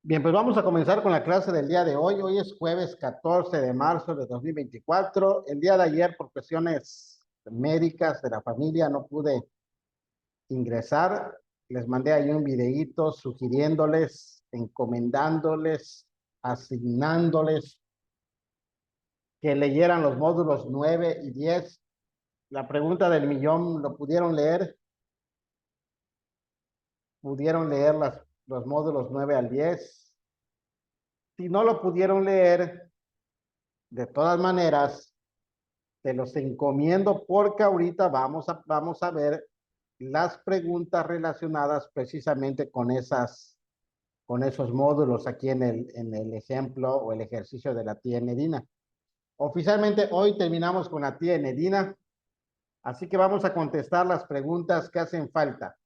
Bien, pues vamos a comenzar con la clase del día de hoy. Hoy es jueves 14 de marzo de 2024. El día de ayer, por cuestiones médicas de la familia, no pude ingresar. Les mandé ahí un videíto sugiriéndoles, encomendándoles, asignándoles que leyeran los módulos 9 y 10. La pregunta del millón, ¿lo pudieron leer? ¿Pudieron leer los módulos 9 al 10? Si no lo pudieron leer, de todas maneras, te los encomiendo porque ahorita vamos a ver las preguntas relacionadas precisamente con esos módulos aquí en el ejemplo o el ejercicio de la tía Enedina. Oficialmente hoy terminamos con la tía Enedina, así que vamos a contestar las preguntas que hacen falta.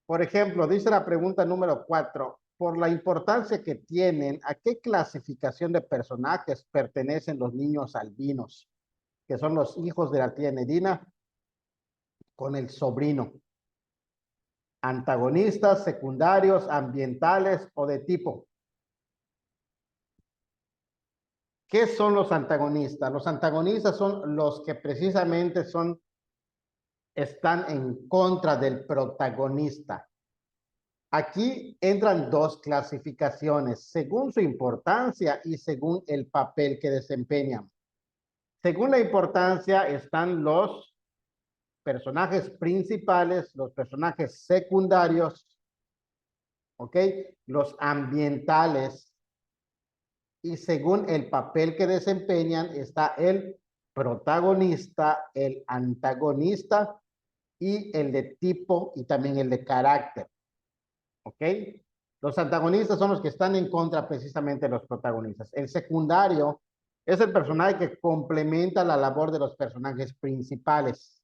Por ejemplo, dice la pregunta número 4, por la importancia que tienen, ¿a qué clasificación de personajes pertenecen los niños albinos, que son los hijos de la tía Enedina con el sobrino? Antagonistas, secundarios, ambientales o de tipo. ¿Qué son los antagonistas? Los antagonistas son los que precisamente están en contra del protagonista. Aquí entran dos clasificaciones, según su importancia y según el papel que desempeñan. Según la importancia están los personajes principales, los personajes secundarios, ¿ok? Los ambientales, y según el papel que desempeñan está el protagonista, el antagonista y el de tipo y también el de carácter, ¿ok? Los antagonistas son los que están en contra precisamente de los protagonistas. El secundario es el personaje que complementa la labor de los personajes principales.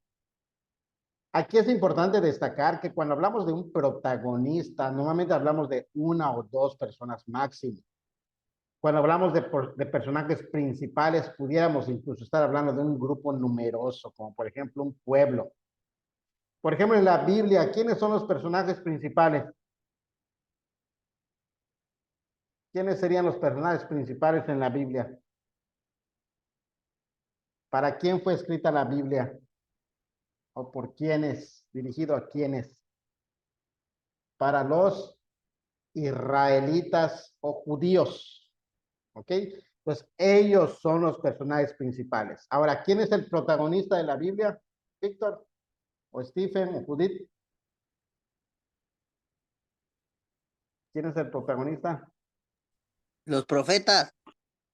Aquí es importante destacar que cuando hablamos de un protagonista, normalmente hablamos de una o dos personas máximo. Cuando hablamos de personajes principales, pudiéramos incluso estar hablando de un grupo numeroso, como por ejemplo un pueblo. Por ejemplo, en la Biblia, ¿quiénes son los personajes principales? ¿Quiénes serían los personajes principales en la Biblia? ¿Para quién fue escrita la Biblia? ¿O por quiénes? ¿Dirigido a quiénes? Para los israelitas o judíos. ¿Ok? Pues ellos son los personajes principales. Ahora, ¿quién es el protagonista de la Biblia? Víctor, o Stephen, o Judith. ¿Quién es el protagonista? Los profetas.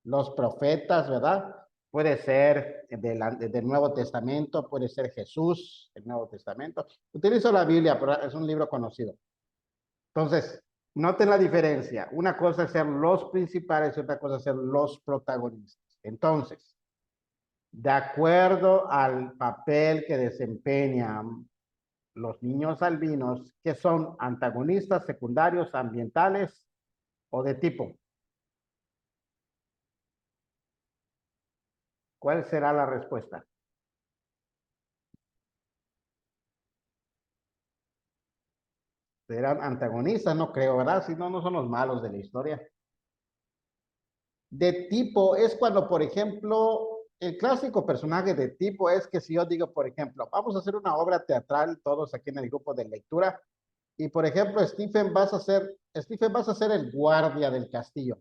Los profetas, ¿verdad? Puede ser del Nuevo Testamento, puede ser Jesús, el Nuevo Testamento. Utilizo la Biblia, pero es un libro conocido. Entonces, noten la diferencia. Una cosa es ser los principales y otra cosa es ser los protagonistas. Entonces, de acuerdo al papel que desempeñan los niños albinos, que son antagonistas, secundarios, ambientales o de tipo. ¿Cuál será la respuesta? ¿Serán antagonistas? No creo, ¿verdad? Si no, no son los malos de la historia. De tipo es cuando, por ejemplo, el clásico personaje de tipo es que si yo digo, por ejemplo, vamos a hacer una obra teatral, todos aquí en el grupo de lectura, y por ejemplo, Stephen, vas a ser el guardia del castillo.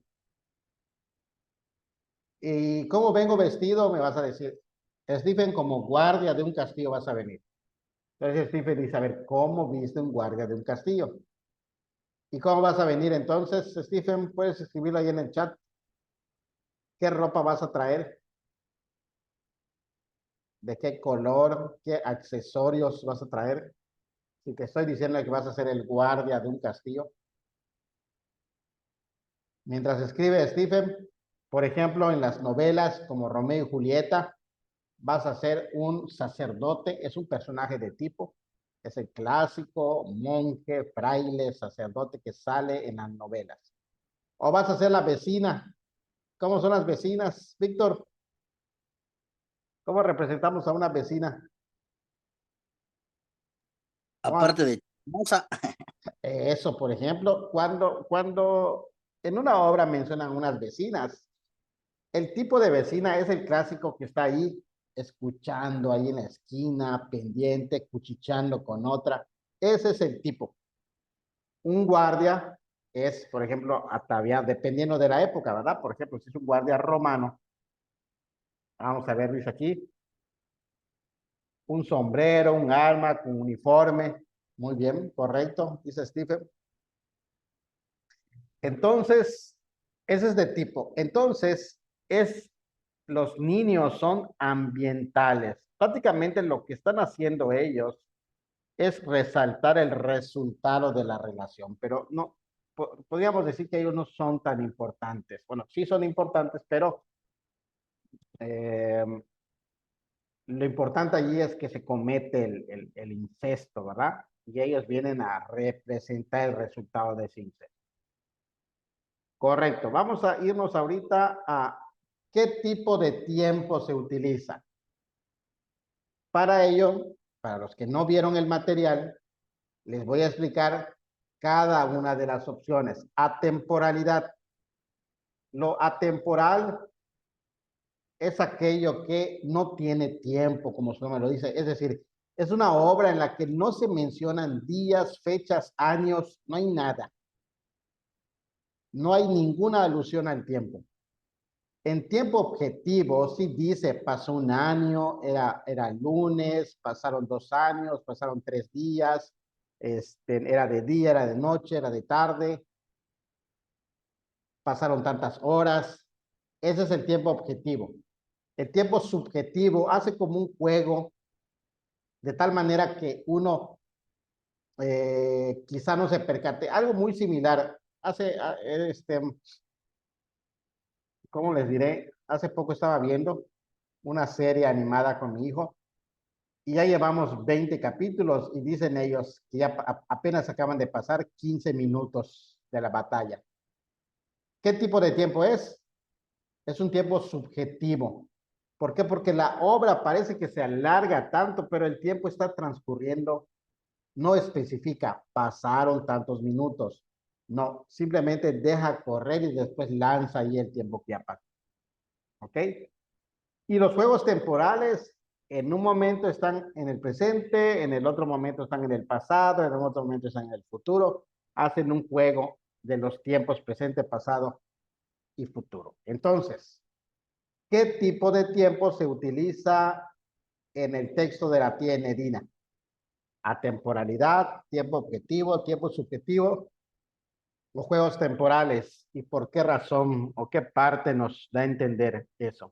¿Y cómo vengo vestido? Me vas a decir, Stephen, como guardia de un castillo vas a venir. Entonces Stephen dice, a ver, ¿cómo viste un guardia de un castillo? ¿Y cómo vas a venir entonces, Stephen? Puedes escribirlo ahí en el chat. ¿Qué ropa vas a traer? ¿De qué color? ¿Qué accesorios vas a traer? Si te estoy diciendo que vas a ser el guardia de un castillo. Mientras escribe Stephen, por ejemplo, en las novelas como Romeo y Julieta, vas a ser un sacerdote, es un personaje de tipo, es el clásico monje, fraile, sacerdote que sale en las novelas. O vas a ser la vecina. ¿Cómo son las vecinas, Víctor? ¿Cómo representamos a una vecina? Aparte de chismosa. Eso, por ejemplo, cuando En una obra mencionan unas vecinas. El tipo de vecina es el clásico que está ahí escuchando ahí en la esquina, pendiente, cuchicheando con otra. Ese es el tipo. Un guardia es, por ejemplo, ataviado, dependiendo de la época, ¿verdad? Por ejemplo, si es un guardia romano, vamos a ver, dice aquí, un sombrero, un arma, con uniforme. Muy bien, correcto, dice Stephen. Entonces, ese es de tipo. Entonces, los niños son ambientales. Prácticamente lo que están haciendo ellos es resaltar el resultado de la relación, pero no, podríamos decir que ellos no son tan importantes. Bueno, sí son importantes, pero eh, lo importante allí es que se comete el incesto, ¿verdad? Y ellos vienen a representar el resultado de ese incesto. Correcto. Vamos a irnos ahorita a qué tipo de tiempo se utiliza. Para ello, para los que no vieron el material, les voy a explicar cada una de las opciones. Atemporalidad. Lo atemporal es aquello que no tiene tiempo, como su nombre lo dice. Es decir, es una obra en la que no se mencionan días, fechas, años, no hay nada. No hay ninguna alusión al tiempo. En tiempo objetivo, sí dice, pasó un año, era lunes, pasaron 2 años, pasaron 3 días, era de día, era de noche, era de tarde, pasaron tantas horas. Ese es el tiempo objetivo. El tiempo subjetivo hace como un juego, de tal manera que uno quizá no se percate. Algo muy similar. ¿Cómo les diré? Hace poco estaba viendo una serie animada con mi hijo y ya llevamos 20 capítulos y dicen ellos que ya apenas acaban de pasar 15 minutos de la batalla. ¿Qué tipo de tiempo es? Es un tiempo subjetivo. ¿Por qué? Porque la obra parece que se alarga tanto, pero el tiempo está transcurriendo, no especifica, pasaron tantos minutos. No, simplemente deja correr y después lanza ahí el tiempo que ya pasó. ¿Ok? Y los juegos temporales en un momento están en el presente, en el otro momento están en el pasado, en el otro momento están en el futuro. Hacen un juego de los tiempos presente, pasado y futuro. Entonces, ¿qué tipo de tiempo se utiliza en el texto de la tía Enedina? Atemporalidad, tiempo objetivo, tiempo subjetivo, los juegos temporales. ¿Y por qué razón o qué parte nos da a entender eso?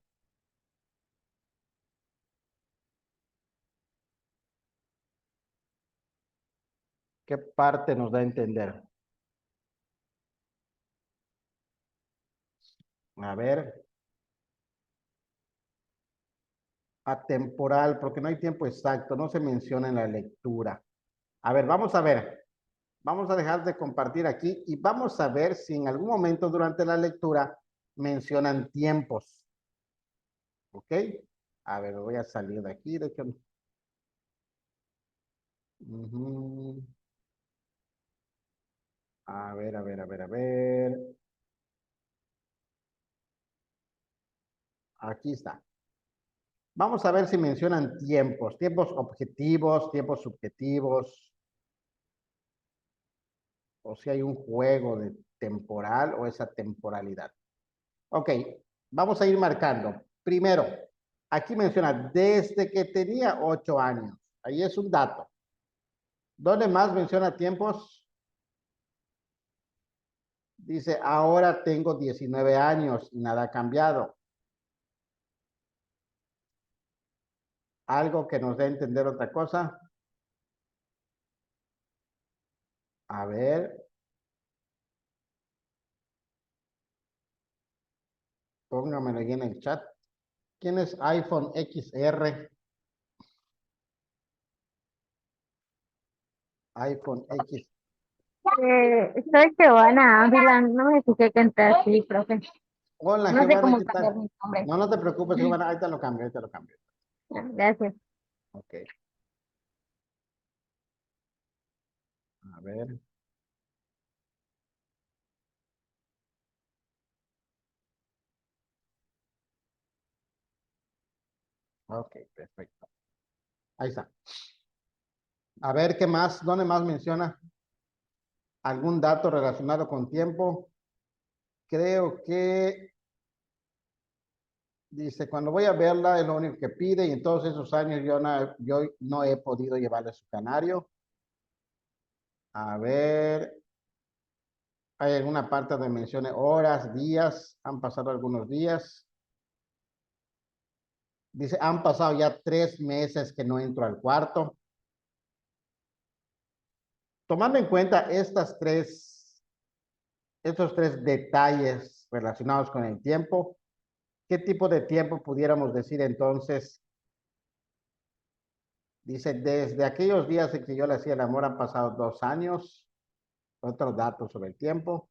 ¿Qué parte nos da a entender? A ver, atemporal, porque no hay tiempo exacto, no se menciona en la lectura. A ver, vamos a ver. Vamos a dejar de compartir aquí y vamos a ver si en algún momento durante la lectura mencionan tiempos. ¿Ok? A ver, voy a salir de aquí. De hecho, a ver, a ver, a ver, a ver. Aquí está. Vamos a ver si mencionan tiempos, tiempos objetivos, tiempos subjetivos, o si hay un juego de temporal o esa temporalidad. Ok, vamos a ir marcando. Primero, aquí menciona desde que tenía 8 años. Ahí es un dato. ¿Dónde más menciona tiempos? Dice, ahora tengo 19 años y nada ha cambiado. Algo que nos dé a entender otra cosa. A ver, póngamelo ahí en el chat. ¿Quién es iPhone XR? iPhone X. Soy Giovanna Ávila, no me fijé que entrar así, profe. Hola, No sé Giovanna, cómo ¿qué cambiar tal? mi nombre. No, no te preocupes, Giovanna, ahorita lo cambio, ahorita lo cambio. Gracias. Ok, a ver. Ok, perfecto. Ahí está. A ver, ¿qué más? ¿Dónde más menciona algún dato relacionado con tiempo? Creo que dice, cuando voy a verla es lo único que pide y en todos esos años yo no he podido llevarle su canario. A ver, hay alguna parte donde mencione horas, días, han pasado algunos días. Dice, han pasado ya 3 meses que no entro al cuarto. Tomando en cuenta estos tres detalles relacionados con el tiempo, ¿qué tipo de tiempo pudiéramos decir entonces? Dice, desde aquellos días en que yo le hacía el amor han pasado 2 años. Otros datos sobre el tiempo.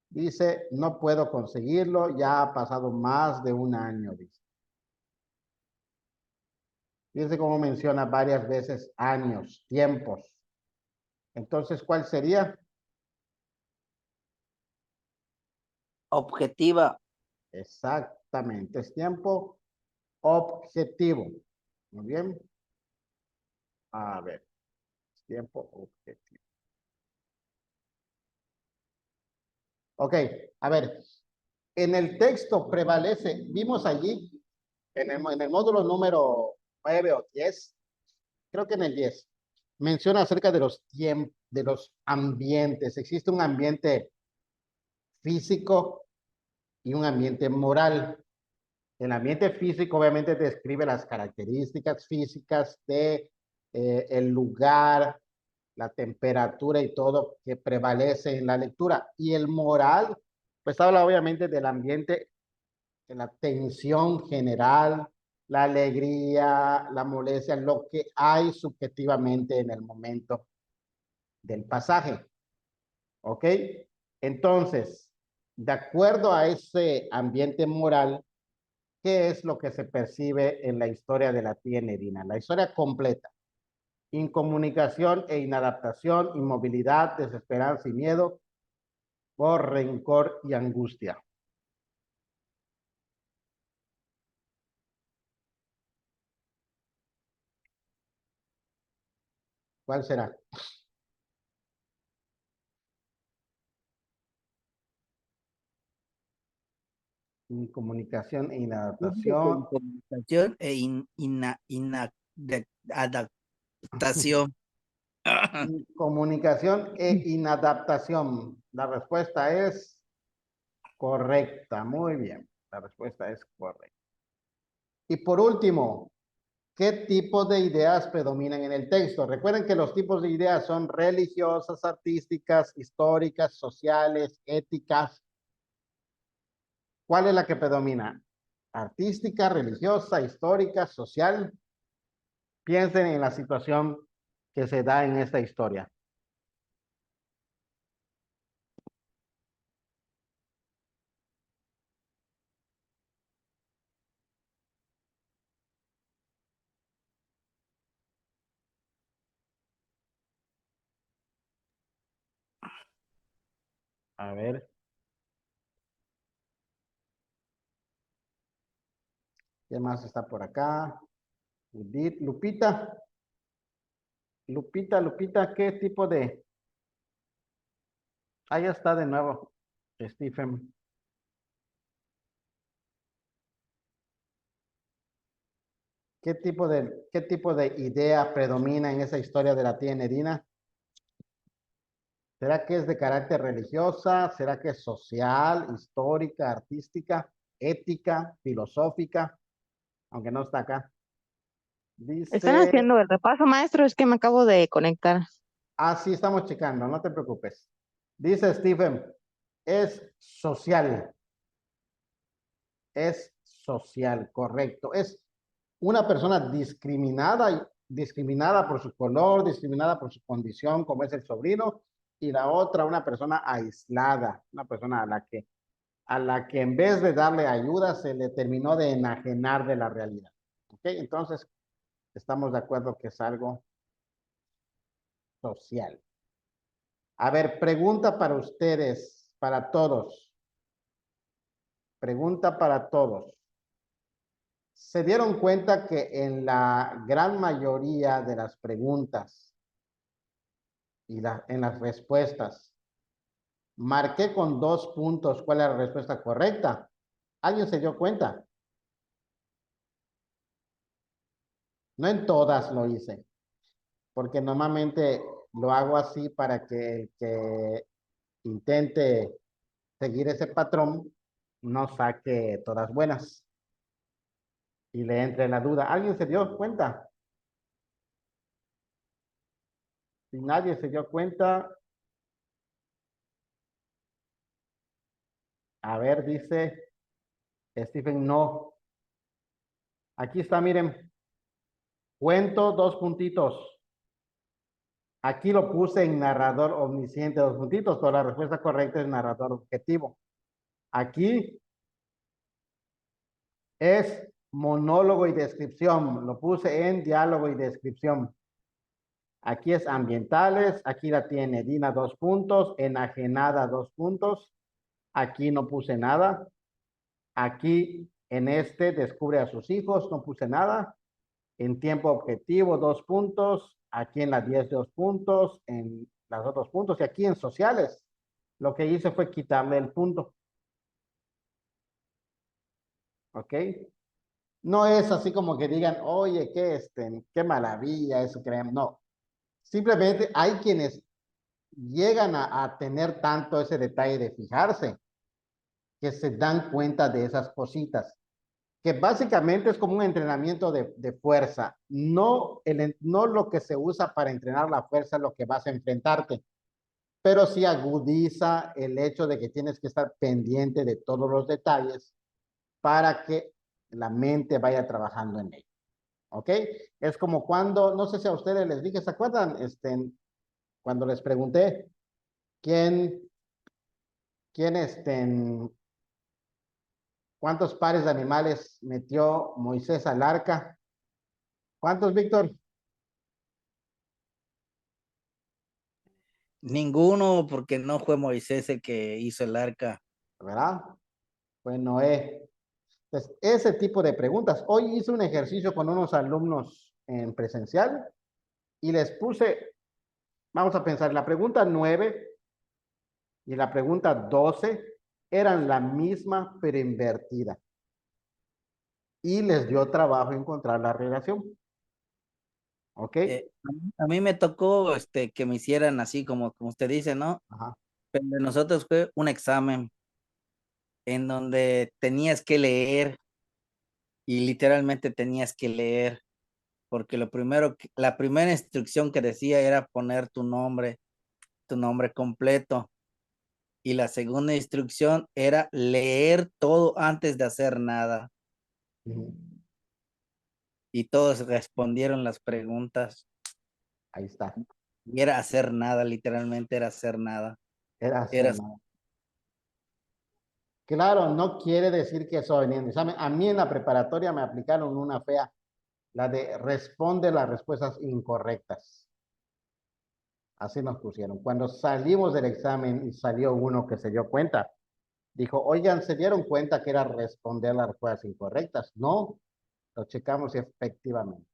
Dice, no puedo conseguirlo, ya ha pasado más de un año, dice. Fíjense cómo menciona varias veces años, tiempos. Entonces, ¿cuál sería? Objetiva. Exactamente, es tiempo objetivo. Muy bien. A ver, tiempo objetivo. Ok, a ver, en el texto prevalece, vimos allí, en el módulo número 9 o 10, creo que en el 10, menciona acerca de los tiempos, de los ambientes. Existe un ambiente físico y un ambiente moral. El ambiente físico obviamente describe las características físicas de el lugar, la temperatura y todo que prevalece en la lectura. Y el moral, pues habla obviamente del ambiente, de la tensión general, la alegría, la molestia, lo que hay subjetivamente en el momento del pasaje. ¿Ok? Entonces, de acuerdo a ese ambiente moral, ¿qué es lo que se percibe en la historia de la tía Nerina? La historia completa. Incomunicación e inadaptación, inmovilidad, desesperanza y miedo por rencor y angustia. ¿Cuál será? Incomunicación e inadaptación. Comunicación e adaptación. Comunicación e inadaptación. La respuesta es correcta. Muy bien. La respuesta es correcta. Y por último, ¿qué tipo de ideas predominan en el texto? Recuerden que los tipos de ideas son religiosas, artísticas, históricas, sociales, éticas. ¿Cuál es la que predomina? Artística, religiosa, histórica, social. Piensen en la situación que se da en esta historia. A ver. ¿Qué más está por acá? Judith, Lupita. Lupita, ¿qué tipo de...? Ahí está de nuevo, Stephen. ¿Qué tipo de idea predomina en esa historia de la tía Nerina? ¿Será que es de carácter religiosa? ¿Será que es social, histórica, artística, ética, filosófica? Aunque no está acá. Están Dice, haciendo el repaso, maestro, es que me acabo de conectar. sí, estamos checando, no te preocupes. Dice Stephen, es social. Es social, correcto. Es una persona discriminada por su color, discriminada por su condición, como es el sobrino, y la otra, una persona aislada, una persona a la que en vez de darle ayuda, se le terminó de enajenar de la realidad. ¿Ok? Entonces, estamos de acuerdo que es algo social. A ver, pregunta para ustedes, para todos. Pregunta para todos. Se dieron cuenta que en la gran mayoría de las preguntas y en las respuestas, marqué con 2 puntos cuál es la respuesta correcta. ¿Alguien se dio cuenta? No en todas lo hice, porque normalmente lo hago así para que el que intente seguir ese patrón no saque todas buenas y le entre la duda. ¿Alguien se dio cuenta? Si nadie se dio cuenta, a ver, dice Stephen, no. Aquí está, miren. Cuento 2 puntitos. Aquí lo puse en narrador omnisciente 2 puntitos, pero la respuesta correcta es narrador objetivo. Aquí es monólogo y descripción. Lo puse en diálogo y descripción. Aquí es ambientales. Aquí la tiene Dina 2 puntos. Enajenada 2 puntos. Aquí no puse nada. Aquí en este descubre a sus hijos. No puse nada. En tiempo objetivo 2 puntos. Aquí en la 10 2 puntos. En las otros puntos. Y aquí en sociales. Lo que hice fue quitarle el punto. ¿Ok? No es así como que digan, oye, qué maravilla eso creemos. No. Simplemente hay quienes llegan a tener tanto ese detalle de fijarse que se dan cuenta de esas cositas, que básicamente es como un entrenamiento de fuerza. No, no lo que se usa para entrenar la fuerza es lo que vas a enfrentarte, pero sí agudiza el hecho de que tienes que estar pendiente de todos los detalles para que la mente vaya trabajando en ello. ¿Ok? Es como cuando, no sé si a ustedes les dije, ¿se acuerdan? Cuando les pregunté quién, cuántos pares de animales metió Moisés al arca. ¿Cuántos, Víctor? Ninguno, porque no fue Moisés el que hizo el arca. ¿Verdad? Fue Noé. Entonces, ese tipo de preguntas. Hoy hice un ejercicio con unos alumnos en presencial y les puse, vamos a pensar, la pregunta 9 y la pregunta 12 eran la misma, pero invertida. Y les dio trabajo encontrar la relación. ¿Ok? A mí me tocó que me hicieran así como usted dice, ¿no? Ajá. Pero de nosotros fue un examen en donde tenías que leer y literalmente tenías que leer, porque la primera instrucción que decía era poner tu nombre completo, y la segunda instrucción era leer todo antes de hacer nada, Ujú. y todos respondieron las preguntas, Ahí está. y era hacer nada, literalmente era hacer nada. Era hacer Era, nada. Claro, no quiere decir que eso venía en el examen. A mí en la preparatoria me aplicaron una fea, la de responde las respuestas incorrectas. Así nos pusieron. Cuando salimos del examen y salió uno que se dio cuenta, dijo, oigan, ¿se dieron cuenta que era responder las respuestas incorrectas? No, lo checamos y efectivamente.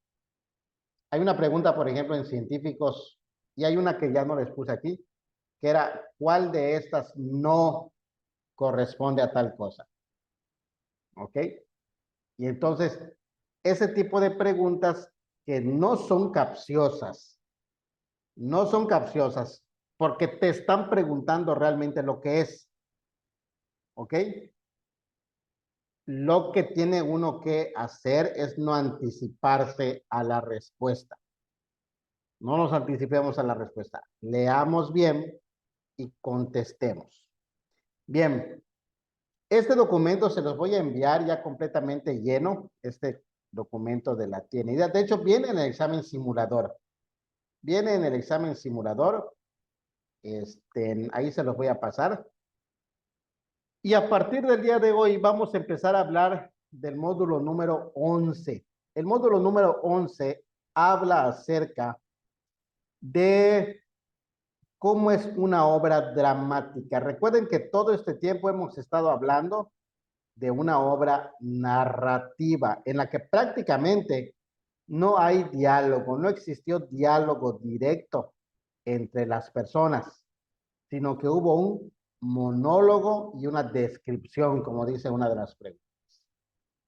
Hay una pregunta, por ejemplo, en científicos, y hay una que ya no les puse aquí, que era, ¿cuál de estas no corresponde a tal cosa? ¿Ok? Y entonces, ese tipo de preguntas que no son capciosas, porque te están preguntando realmente lo que es. ¿Ok? Lo que tiene uno que hacer es no anticiparse a la respuesta. No nos anticipemos a la respuesta. Leamos bien y contestemos. Bien, este documento se los voy a enviar ya completamente lleno, este documento de la tiene. De hecho, viene en el examen simulador. Viene en el examen simulador. Ahí se los voy a pasar. Y a partir del día de hoy vamos a empezar a hablar del módulo número 11. El módulo número 11 habla acerca de cómo es una obra dramática. Recuerden que todo este tiempo hemos estado hablando de una obra narrativa en la que prácticamente no hay diálogo, no existió diálogo directo entre las personas, sino que hubo un monólogo y una descripción, como dice una de las preguntas.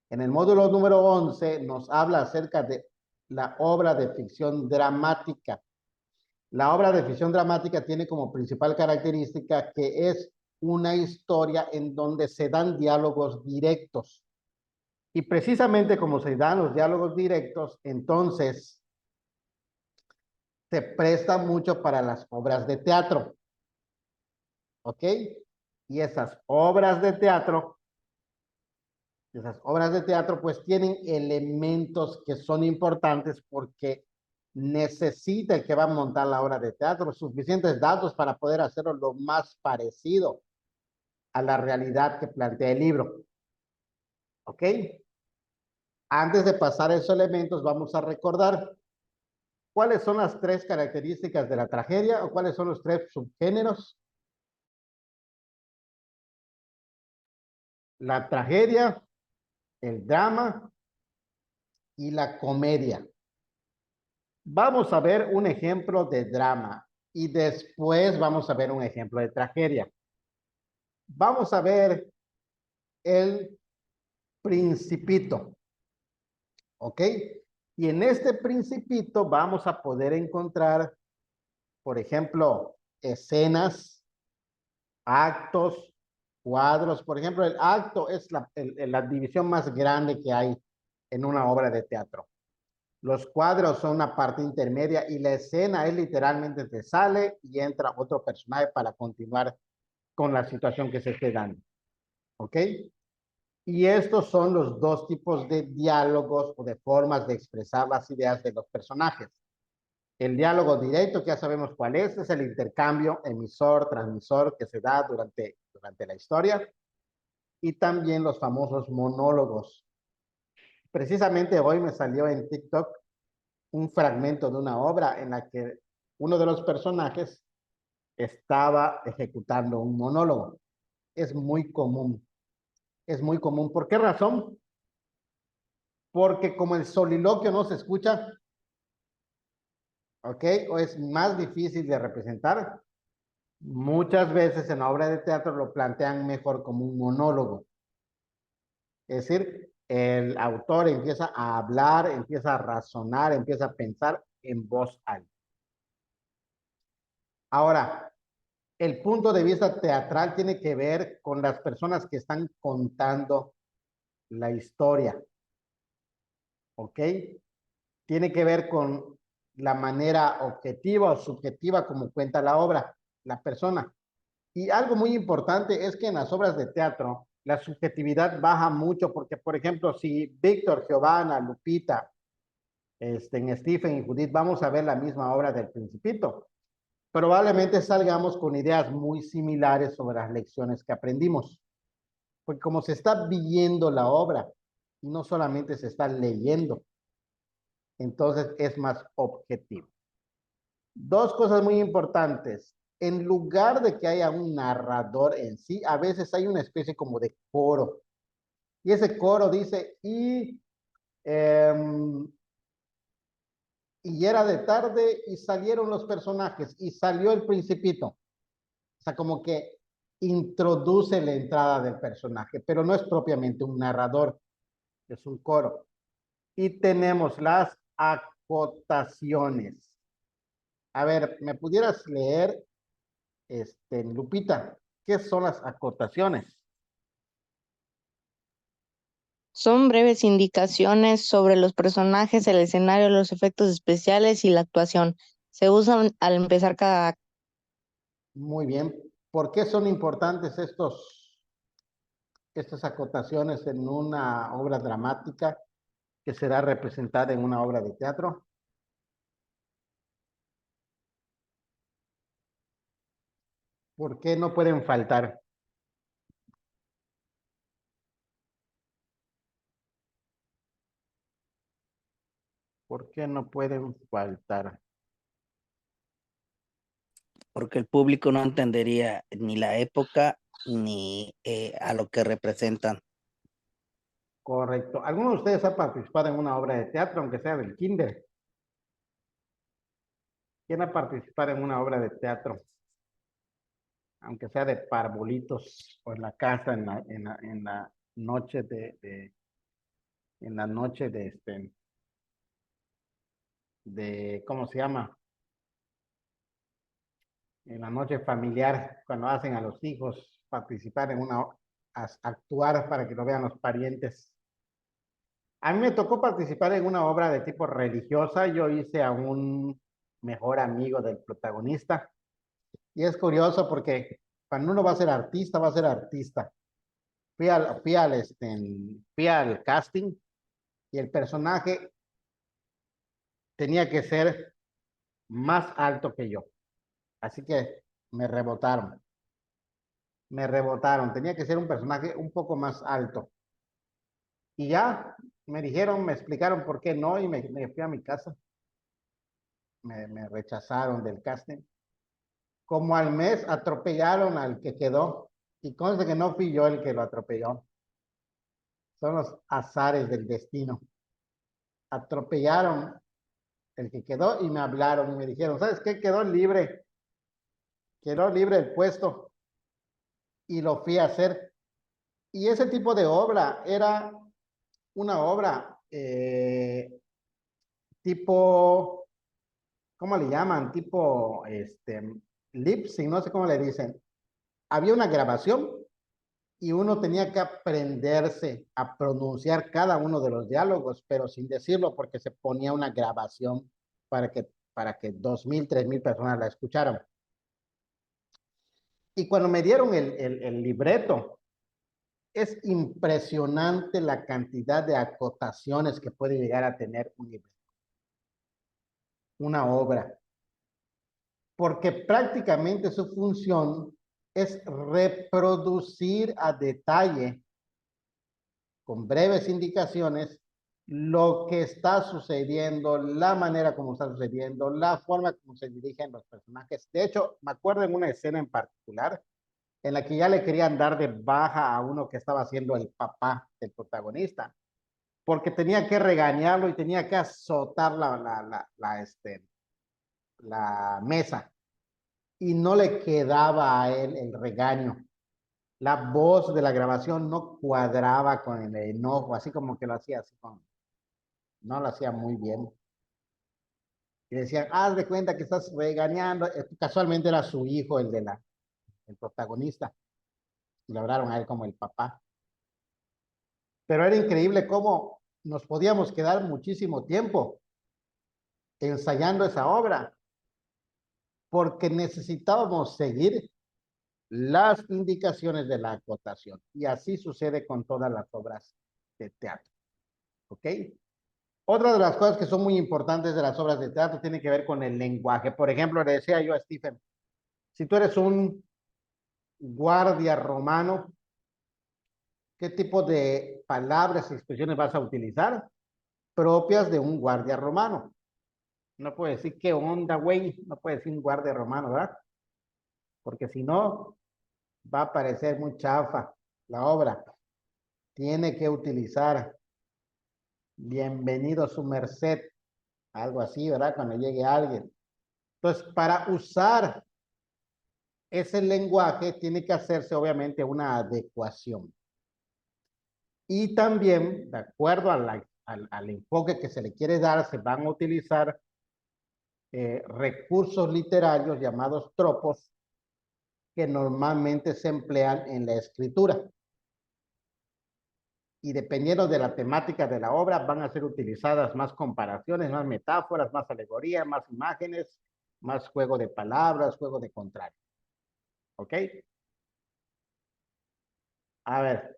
En el módulo número 11 nos habla acerca de la obra de ficción dramática. La obra de ficción dramática tiene como principal característica que es una historia en donde se dan diálogos directos. Y precisamente como se dan los diálogos directos, entonces se presta mucho para las obras de teatro. ¿Ok? Y esas obras de teatro pues tienen elementos que son importantes porque necesita el que va a montar la obra de teatro suficientes datos para poder hacerlo lo más parecido a la realidad que plantea el libro. ¿Ok? Antes de pasar a esos elementos, vamos a recordar cuáles son las tres características de la tragedia o cuáles son los tres subgéneros. La tragedia, el drama y la comedia. Vamos a ver un ejemplo de drama y después vamos a ver un ejemplo de tragedia. Vamos a ver el Principito. ¿Ok? Y en este Principito vamos a poder encontrar, por ejemplo, escenas, actos, cuadros. Por ejemplo, el acto es la división más grande que hay en una obra de teatro. Los cuadros son una parte intermedia y la escena es literalmente te sale y entra otro personaje para continuar con la situación que se esté dando. ¿Ok? Y estos son los dos tipos de diálogos o de formas de expresar las ideas de los personajes. El diálogo directo, que ya sabemos cuál es el intercambio emisor-transmisor que se da durante la historia. Y también los famosos monólogos. Precisamente hoy me salió en TikTok un fragmento de una obra en la que uno de los personajes estaba ejecutando un monólogo. Es muy común. Es muy común. ¿Por qué razón? Porque como el soliloquio no se escucha, ¿ok? O es más difícil de representar, muchas veces en la obra de teatro lo plantean mejor como un monólogo. Es decir, el autor empieza a hablar, empieza a razonar, empieza a pensar en voz alta. Ahora, el punto de vista teatral tiene que ver con las personas que están contando la historia. ¿Ok? Tiene que ver con la manera objetiva o subjetiva como cuenta la obra, la persona. Y algo muy importante es que en las obras de teatro la subjetividad baja mucho porque, por ejemplo, si Víctor, Giovanna, Lupita, en Stephen y Judith vamos a ver la misma obra del Principito, probablemente salgamos con ideas muy similares sobre las lecciones que aprendimos. Porque como se está viviendo la obra y no solamente se está leyendo, entonces es más objetivo. Dos cosas muy importantes. En lugar de que haya un narrador en sí, a veces hay una especie como de coro. Y ese coro dice, y era de tarde y salieron los personajes y salió el Principito. O sea, como que introduce la entrada del personaje, pero no es propiamente un narrador, es un coro. Y tenemos las acotaciones. A ver, ¿me pudieras leer, Lupita, qué son las acotaciones? Son breves indicaciones sobre los personajes, el escenario, los efectos especiales y la actuación. Se usan al empezar cada acto. Muy bien. ¿Por qué son importantes estas acotaciones en una obra dramática que será representada en una obra de teatro? ¿Por qué no pueden faltar? ¿Por qué no pueden faltar? Porque el público no entendería ni la época ni a lo que representan. Correcto. ¿Alguno de ustedes ha participado en una obra de teatro, aunque sea del kinder? ¿Quién ha participado en una obra de teatro? Aunque sea de parvulitos o en la casa en la noche en la noche de, ¿cómo se llama? En la noche familiar, cuando hacen a los hijos participar en actuar para que lo vean los parientes. A mí me tocó participar en una obra de tipo religiosa. Yo hice a un mejor amigo del protagonista. Y es curioso porque cuando uno va a ser artista, va a ser artista. Fui al casting y el personaje tenía que ser más alto que yo. Así que me rebotaron. Me rebotaron. Tenía que ser un personaje un poco más alto. Y ya me dijeron, me explicaron por qué no y me fui a mi casa. Me rechazaron del casting. Como al mes atropellaron al que quedó. Y conste que no fui yo el que lo atropelló. Son los azares del destino. Atropellaron el que quedó y me hablaron y me dijeron, ¿sabes qué? Quedó libre el puesto y lo fui a hacer. Y ese tipo de obra era una obra tipo, ¿cómo le llaman? Tipo, lip sync, no sé cómo le dicen. Había una grabación y uno tenía que aprenderse a pronunciar cada uno de los diálogos, pero sin decirlo porque se ponía una grabación para que 2,000, 3,000 personas la escucharan. Y cuando me dieron el libreto, es impresionante la cantidad de acotaciones que puede llegar a tener un libreto, una obra, porque prácticamente su función es reproducir a detalle, con breves indicaciones, lo que está sucediendo, la manera como está sucediendo, la forma como se dirigen los personajes. De hecho, me acuerdo en una escena en particular en la que ya le querían dar de baja a uno que estaba siendo el papá del protagonista, porque tenía que regañarlo y tenía que azotar la mesa, y no le quedaba a él el regaño. La voz de la grabación no cuadraba con el enojo, así como que lo hacía así no lo hacía muy bien. Y decían, haz de cuenta que estás regañando. Casualmente era su hijo el protagonista. Y lo hablaron a él como el papá. Pero era increíble cómo nos podíamos quedar muchísimo tiempo ensayando esa obra, porque necesitábamos seguir las indicaciones de la acotación. Y así sucede con todas las obras de teatro. ¿Ok? Otra de las cosas que son muy importantes de las obras de teatro tiene que ver con el lenguaje. Por ejemplo, le decía yo a Stephen, si tú eres un guardia romano, ¿qué tipo de palabras y expresiones vas a utilizar? Propias de un guardia romano. No puede decir qué onda, güey. No puede decir un guardia romano, ¿verdad? Porque si no, va a parecer muy chafa la obra. Tiene que utilizar bienvenido su merced, algo así, ¿verdad? Cuando llegue alguien. Entonces, para usar ese lenguaje tiene que hacerse obviamente una adecuación. Y también, de acuerdo al enfoque que se le quiere dar, se van a utilizar recursos literarios llamados tropos que normalmente se emplean en la escritura. Y dependiendo de la temática de la obra, van a ser utilizadas más comparaciones, más metáforas, más alegorías, más imágenes, más juego de palabras, juego de contrarios. ¿Ok? A ver.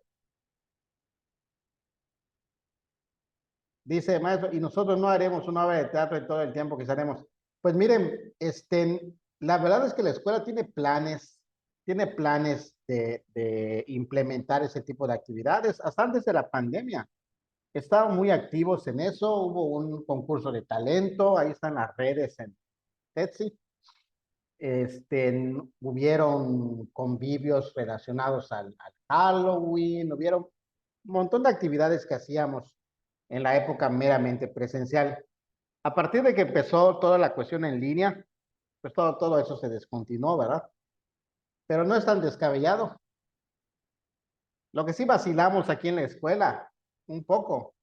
Dice maestro, y nosotros no haremos una obra de teatro en todo el tiempo que estaremos. Pues miren, la verdad es que la escuela tiene planes de implementar ese tipo de actividades. Hasta antes de la pandemia, estaban muy activos en eso. Hubo un concurso de talento, ahí están las redes en Etsy. Hubieron convivios relacionados al Halloween, hubieron un montón de actividades que hacíamos en la época meramente presencial. A partir de que empezó toda la cuestión en línea, pues todo eso se descontinuó, ¿verdad? Pero no es tan descabellado. Lo que sí vacilamos aquí en la escuela, un poco,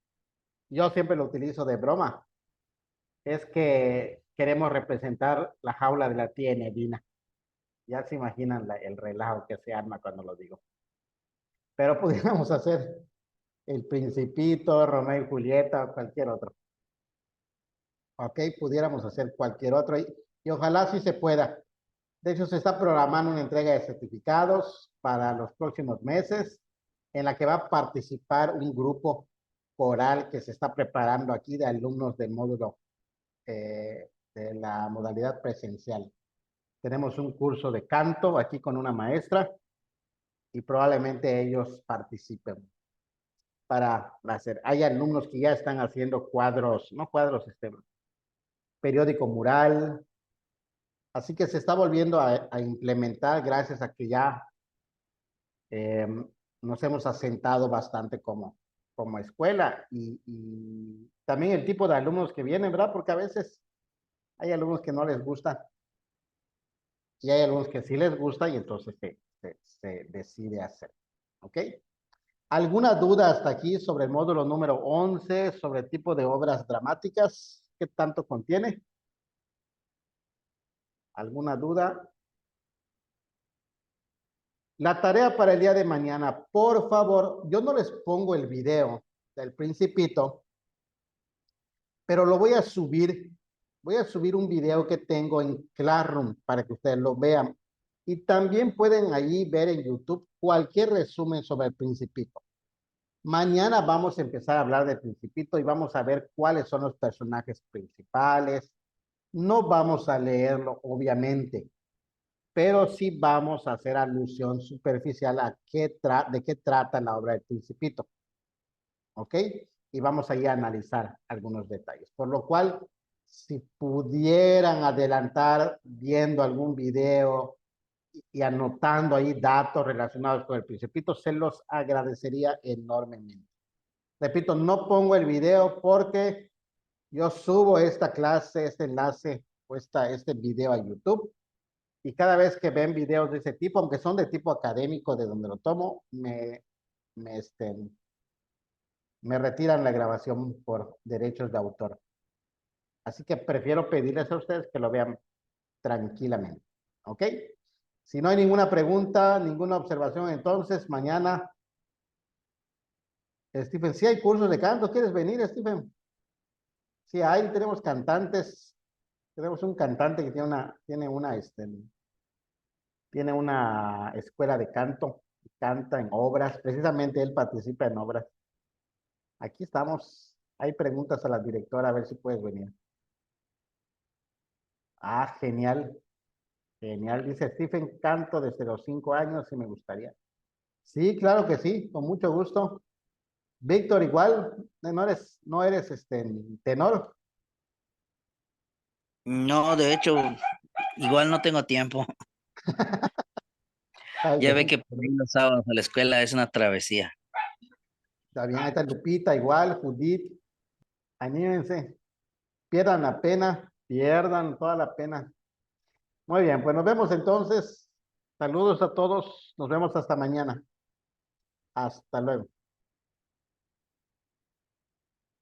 yo siempre lo utilizo de broma, es que queremos representar la jaula de la tía Enedina. Ya se imaginan el relajo que se arma cuando lo digo. Pero pudiéramos hacer El Principito, Romeo y Julieta o cualquier otro. Ok, pudiéramos hacer cualquier otro y ojalá sí se pueda. De hecho, se está programando una entrega de certificados para los próximos meses en la que va a participar un grupo coral que se está preparando aquí de alumnos del módulo de la modalidad presencial. Tenemos un curso de canto aquí con una maestra y probablemente ellos participen para hacer. Hay alumnos que ya están haciendo cuadros, no cuadros, periódico mural. Así que se está volviendo a implementar gracias a que ya nos hemos asentado bastante como escuela y también el tipo de alumnos que vienen, ¿verdad? Porque a veces hay alumnos que no les gusta y hay alumnos que sí les gusta y entonces se decide hacer. ¿Ok? ¿Alguna duda hasta aquí sobre el módulo número 11, sobre el tipo de obras dramáticas? ¿Qué tanto contiene? ¿Alguna duda? La tarea para el día de mañana, por favor, yo no les pongo el video del Principito, pero lo voy a subir. Voy a subir un video que tengo en Classroom para que ustedes lo vean. Y también pueden allí ver en YouTube cualquier resumen sobre el Principito. Mañana vamos a empezar a hablar del Principito y vamos a ver cuáles son los personajes principales. No vamos a leerlo, obviamente, pero sí vamos a hacer alusión superficial a de qué trata la obra del Principito. ¿Ok? Y vamos a ir a analizar algunos detalles. Por lo cual, si pudieran adelantar viendo algún video y anotando ahí datos relacionados con el Principito, se los agradecería enormemente. Repito, no pongo el video porque yo subo esta clase, este enlace o este video a YouTube y cada vez que ven videos de ese tipo, aunque son de tipo académico, de donde lo tomo, me retiran la grabación por derechos de autor. Así que prefiero pedirles a ustedes que lo vean tranquilamente. ¿Ok? Si no hay ninguna pregunta, ninguna observación, entonces mañana, Stephen, si hay cursos de canto, ¿quieres venir, Stephen? Sí, ahí tenemos cantantes. Tenemos un cantante que tiene una escuela de canto, canta en obras, precisamente él participa en obras. Aquí estamos. Hay preguntas a la directora, a ver si puedes venir. Ah, genial. Genial. Dice Stephen, canto desde los 5 años y me gustaría. Sí, claro que sí, con mucho gusto. Víctor, igual, no eres tenor. No, de hecho, igual no tengo tiempo. Está Ya ve bien, que por ir los sábados a la escuela es una travesía. está bien. Ahí está Lupita, igual, Judith. Anímense. Pierdan la pena, pierdan toda la pena. Muy bien, pues nos vemos entonces. Saludos a todos. Nos vemos hasta mañana. Hasta luego.